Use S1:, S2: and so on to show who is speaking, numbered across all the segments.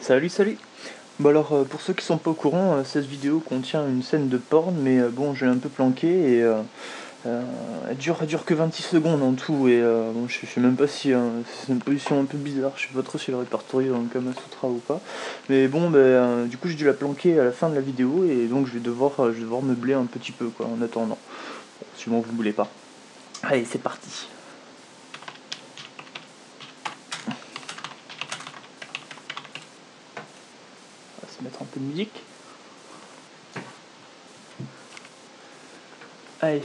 S1: Salut, salut. Bon alors, pour ceux qui sont pas au courant, cette vidéo contient une scène de porn, mais bon, j'ai un peu planqué et heu, elle dure que 26 secondes en tout et bon, je sais même pas si, c'est une position un peu bizarre, je sais pas trop si elle est répertoriée dans le Kama Sutra ou pas. Mais bon, du coup, j'ai dû la planquer à la fin de la vidéo et donc je vais devoir meubler un petit peu, quoi, en attendant. Bon, sinon vous voulez pas. Allez, c'est parti. On va se mettre un peu de musique. Allez.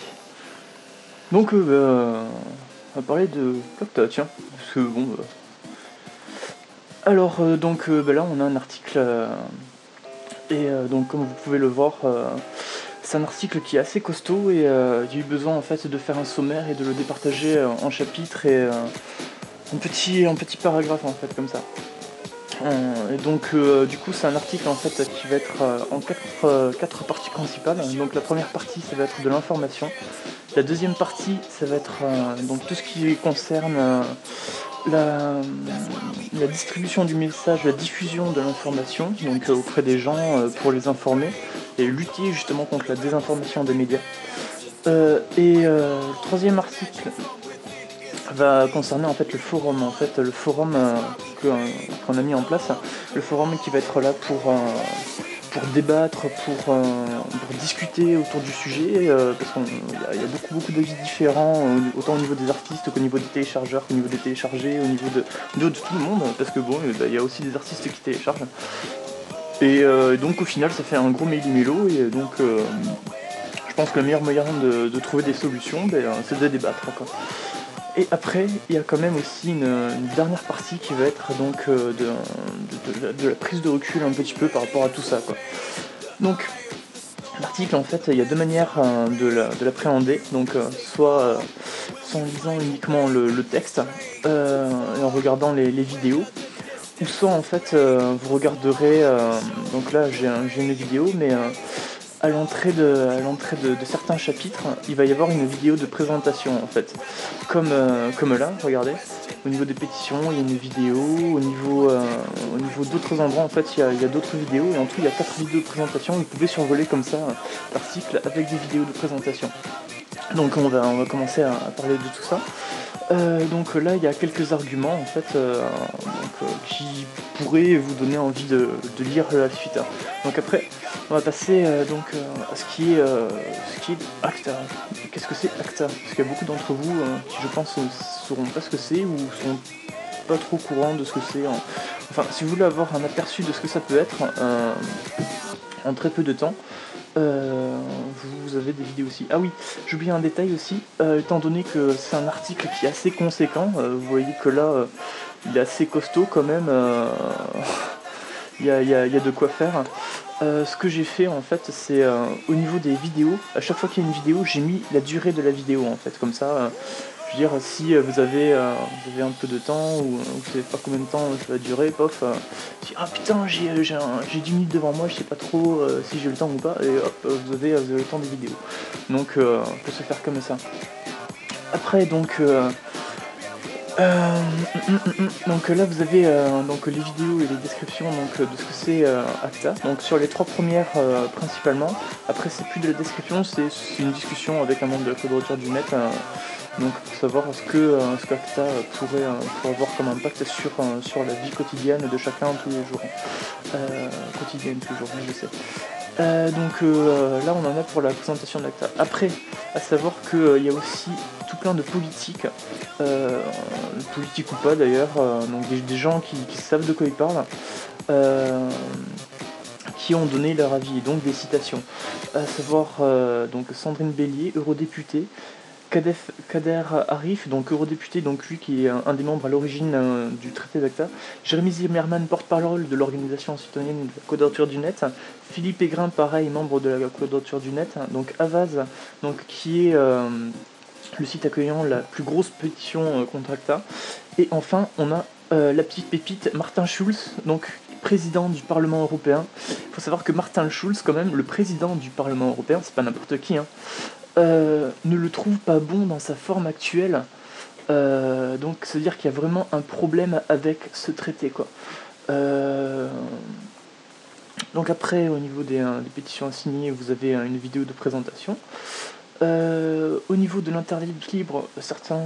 S1: Donc, on va parler de Octa, tiens. Parce que bon. Alors, là, on a un article. Donc, comme vous pouvez le voir, c'est un article qui est assez costaud et j'ai eu besoin en fait de faire un sommaire et de le départager en chapitres et en petits paragraphes en fait, comme ça. Du coup, c'est un article en fait qui va être en quatre parties principales. Donc, la première partie, ça va être de l'information. La deuxième partie, ça va être donc tout ce qui concerne la, la distribution du message, la diffusion de l'information, donc auprès des gens pour les informer et lutter justement contre la désinformation des médias. Le troisième article va concerner en fait le forum, le forum qu'on a mis en place, le forum qui va être là pour débattre, pour discuter autour du sujet, parce qu'il y a beaucoup d'avis différents, autant au niveau des artistes qu'au niveau des téléchargeurs, qu'au niveau des téléchargés, au niveau de tout le monde, parce que bon, il y a aussi des artistes qui téléchargent. Donc au final, ça fait un gros méli-mélo, et donc je pense que le meilleur moyen de trouver des solutions, c'est de débattre, quoi. Et après, il y a quand même aussi une dernière partie qui va être donc de la prise de recul un petit peu par rapport à tout ça, quoi. Donc, l'article, en fait, il y a deux manières de l'appréhender. Donc, soit en lisant uniquement le texte et en regardant les vidéos, ou soit en fait vous regarderez. Donc là, j'ai une vidéo, mais à l'entrée de certains chapitres, il va y avoir une vidéo de présentation en fait. Comme là, regardez. Au niveau des pétitions, il y a une vidéo. Au niveau d'autres endroits, en fait, il y a d'autres vidéos. Et en tout, il y a 4 vidéos de présentation. Vous pouvez survoler comme ça l'article avec des vidéos de présentation. Donc on va commencer à parler de tout ça. Donc là, il y a quelques arguments en fait qui pourraient vous donner envie de lire la suite. Donc après, on va passer à ce qui est ACTA. Qu'est-ce que c'est ACTA? Parce qu'il y a beaucoup d'entre vous qui, je pense, ne sauront pas ce que c'est ou sont pas trop au courant de ce que c'est. Enfin, si vous voulez avoir un aperçu de ce que ça peut être en très peu de temps, vous avez des vidéos aussi. Ah oui, j'ai oublié un détail aussi, étant donné que c'est un article qui est assez conséquent, vous voyez que là, il est assez costaud quand même, il y a de quoi faire. Ce que j'ai fait en fait, c'est au niveau des vidéos, à chaque fois qu'il y a une vidéo, j'ai mis la durée de la vidéo en fait, comme ça. Je veux dire, si vous avez un peu de temps ou vous savez pas combien de temps ça va durer, pof, je dis, ah putain, j'ai 10 minutes devant moi, je sais pas trop si j'ai le temps ou pas, et hop, vous avez le temps des vidéos. Donc, faut se faire comme ça. Après, donc là vous avez donc les vidéos et les descriptions de ce que c'est ACTA. Donc sur les trois premières principalement. Après c'est plus de la description, c'est une discussion avec un membre de la quadrature du net. Donc pour savoir ce qu'ACTA pourrait avoir comme impact sur la vie quotidienne de chacun tous les jours. Quotidienne toujours, je sais. Là on en a pour la présentation de l'ACTA. Après, à savoir qu'il y a aussi tout plein de politiques, politiques ou pas d'ailleurs, donc des gens qui savent de quoi ils parlent, qui ont donné leur avis, et donc des citations. À savoir donc Sandrine Bélier, eurodéputée, Kader Arif, donc eurodéputé, donc lui qui est un des membres à l'origine du traité d'ACTA, Jérémy Zimmerman, porte-parole de l'organisation citoyenne de la Quadrature du Net, Philippe Aigrin, pareil, membre de la Quadrature du Net, donc Avaz, donc qui est le site accueillant la plus grosse pétition contre ACTA, et enfin on a la petite pépite Martin Schulz, donc président du Parlement européen. Il faut savoir que Martin Schulz, quand même, le président du Parlement européen, c'est pas n'importe qui, hein, ne le trouve pas bon dans sa forme actuelle. Donc c'est-à-dire qu'il y a vraiment un problème avec ce traité, quoi. Euh, donc après, au niveau des pétitions à signer, vous avez une vidéo de présentation. Au niveau de l'internet libre, certains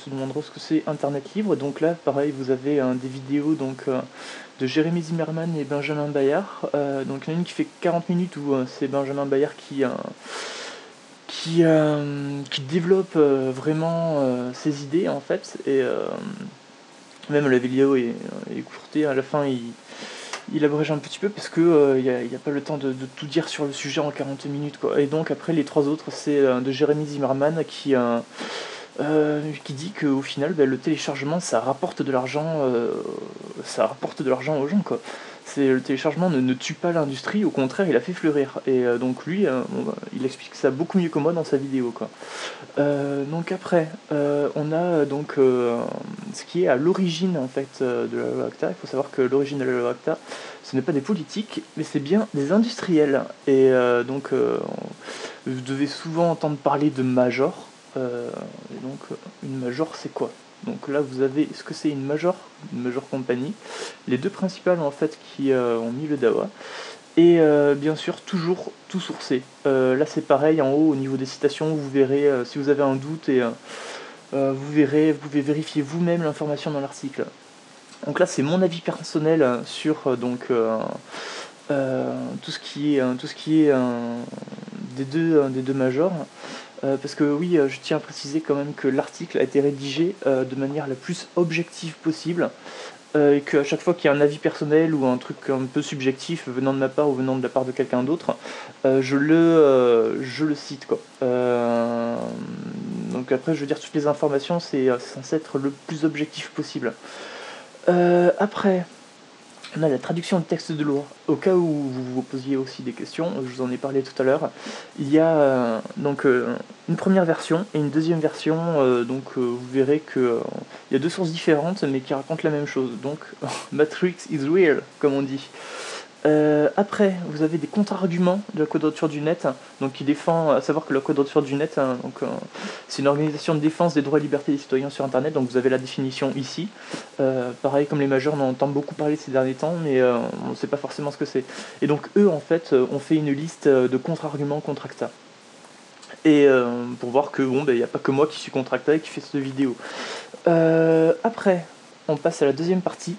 S1: se demanderont ce que c'est internet libre. Donc là, pareil, vous avez des vidéos de Jérémy Zimmerman et Benjamin Bayard. Donc il y en a une qui fait 40 minutes où c'est Benjamin Bayard qui développe vraiment ses idées en fait. Et même la vidéo est courtée. À la fin, il abrège un petit peu parce que y a pas le temps de tout dire sur le sujet en 40 minutes quoi. Et donc après les trois autres c'est de Jérémy Zimmerman qui dit qu'au final le téléchargement ça rapporte de l'argent aux gens quoi. Le téléchargement ne tue pas l'industrie, au contraire il a fait fleurir. Et donc lui il explique ça beaucoup mieux que moi dans sa vidéo quoi. Donc après on a ce qui est à l'origine en fait de la loi ACTA. Il faut savoir que l'origine de la loi ACTA ce n'est pas des politiques mais c'est bien des industriels. Et vous devez souvent entendre parler de major. Et donc une major c'est quoi? Donc là vous avez ce que c'est une major compagnie, les deux principales en fait qui ont mis le DAWA. Et bien sûr toujours tout sourcé. Là c'est pareil en haut au niveau des citations, vous verrez si vous avez un doute et vous pouvez vérifier vous-même l'information dans l'article. Donc là c'est mon avis personnel sur tout ce qui est des deux majors. Parce que oui, je tiens à préciser quand même que l'article a été rédigé de manière la plus objective possible, et qu'à chaque fois qu'il y a un avis personnel ou un truc un peu subjectif venant de ma part ou venant de la part de quelqu'un d'autre, je le cite quoi. Donc après je veux dire toutes les informations c'est censé être le plus objectif possible. Après on a la traduction de texte de loi. Au cas où vous vous posiez aussi des questions, je vous en ai parlé tout à l'heure. Il y a une première version et une deuxième version. Vous verrez que il y a deux sources différentes mais qui racontent la même chose. Donc Matrix is real, comme on dit. Après, vous avez des contre-arguments de la Quadrature du Net, donc qui défend, à savoir que la Quadrature du Net, c'est une organisation de défense des droits et libertés des citoyens sur Internet, donc vous avez la définition ici. Pareil, comme les majeurs, on en entend beaucoup parler ces derniers temps, mais on ne sait pas forcément ce que c'est. Et donc eux, en fait, ont fait une liste de contre-arguments contre ACTA. Et pour voir que bon, il n'y a pas que moi qui suis contre ACTA et qui fait cette vidéo. Après, on passe à la deuxième partie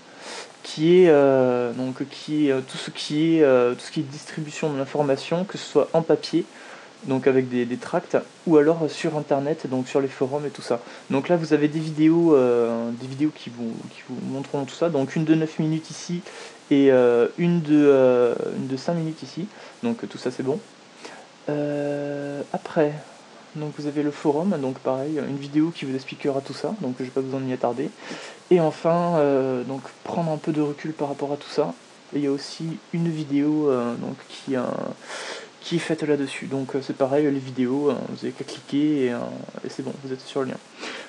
S1: qui est tout ce qui est distribution de l'information, que ce soit en papier, donc avec des tracts, ou alors sur internet, donc sur les forums et tout ça. Donc là vous avez des vidéos qui vous montreront tout ça, donc une de 9 minutes ici et une de 5 minutes ici, donc tout ça c'est bon. Après, donc vous avez le forum, donc pareil, une vidéo qui vous expliquera tout ça, donc je vais pas besoin de m'y attarder. Et enfin, donc prendre un peu de recul par rapport à tout ça. Et il y a aussi une vidéo qui est faite là-dessus. Donc c'est pareil, les vidéos, vous avez qu'à cliquer et c'est bon, vous êtes sur le lien.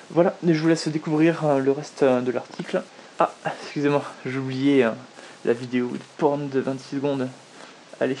S1: Voilà, et je vous laisse découvrir le reste de l'article. Ah, excusez-moi, j'ai oublié la vidéo de porn de 26 secondes. Allez.